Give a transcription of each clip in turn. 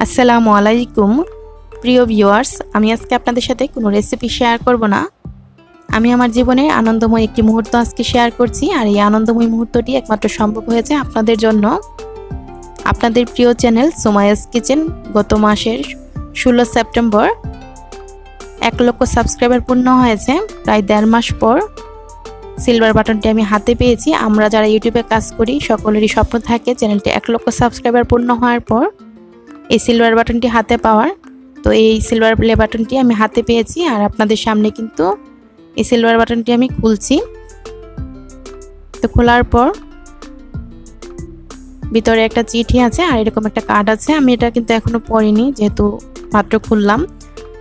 আসসালামু আলাইকুম প্রিয় ভিউয়ার্স, আমি আজকে আপনাদের সাথে কোনো রেসিপি শেয়ার করব না। আমি আমার জীবনের আনন্দময় একটি মুহূর্ত আজকে শেয়ার করছি, আর এই আনন্দময় মুহূর্তটি একমাত্র সম্ভব হয়েছে আপনাদের জন্য। আপনাদের প্রিয় চ্যানেল সুমাইয়াস কিচেন গত মাসের 16 সেপ্টেম্বর 1 লক্ষ সাবস্ক্রাইবার পূর্ণ হয়েছে। প্রায় 1.5 মাস পর সিলভার বাটনটি আমি হাতে পেয়েছি। আমরা যারা ইউটিউবে কাজ করি সকলেরই স্বপ্ন থাকে চ্যানেলটি 1 লক্ষ সাবস্ক্রাইবার পূর্ণ হওয়ার পর এই সিলভার বাটনটি হাতে পাওয়ার। তো এই সিলভার প্লে বাটনটি আমি হাতে পেয়েছি, আর আপনাদের সামনে কিন্তু এই সিলভার বাটনটি আমি খুলছি। তো খোলার পর ভিতরে একটা চিঠি আছে আর এরকম একটা কার্ড আছে। আমি এটা কিন্তু এখনো পড়িনি, যেহেতু মাত্র খুললাম।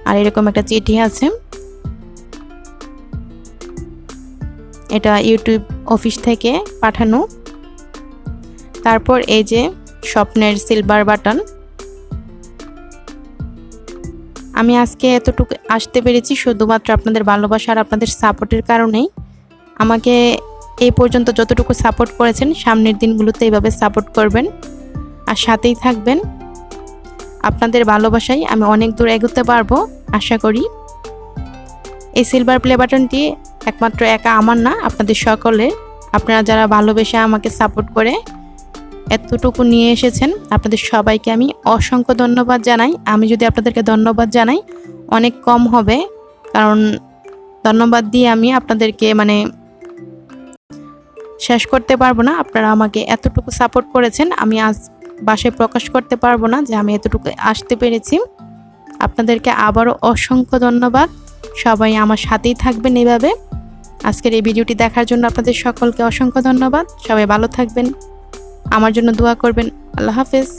আর এরকম একটা চিঠি আছে, এটা ইউটিউব অফিস থেকে পাঠানো। তারপর এই যে স্বপ্নের সিলভার বাটন। আমি আজকে এতটুকু আসতে পেরেছি শুধুমাত্র আপনাদের ভালোবাসা আর আপনাদের সাপোর্টের কারণেই। আমাকে এই পর্যন্ত যতটুকু সাপোর্ট করেছেন সামনের দিনগুলোতে এইভাবে সাপোর্ট করবেন আর সাথেই থাকবেন। আপনাদের ভালোবাসায় আমি অনেক দূর এগোতে পারবো আশা করি। এই সিলভার প্লে বাটনটি একমাত্র একা আমার না, আপনাদের সকলের। আপনারা যারা ভালোবেসে আমাকে সাপোর্ট করে এতটুকু নিয়ে এসেছেন, আপনাদের সবাইকে আমি অসংখ্য ধন্যবাদ জানাই। আমি যদি আপনাদেরকে ধন্যবাদ জানাই অনেক কম হবে, কারণ ধন্যবাদ দিয়ে আমি আপনাদেরকে শেষ করতে পারবো না। আপনারা আমাকে এতটুকু সাপোর্ট করেছেন, আমি আজ বাসায় প্রকাশ করতে পারবো না যে আমি এতটুকু আসতে পেরেছি। আপনাদেরকে আবারও অসংখ্য ধন্যবাদ। সবাই আমার সাথেই থাকবেন এইভাবে। আজকের এই ভিডিওটি দেখার জন্য আপনাদের সকলকে অসংখ্য ধন্যবাদ। সবাই ভালো থাকবেন, আমার জন্য দোয়া করবেন। আল্লাহ হাফেজ।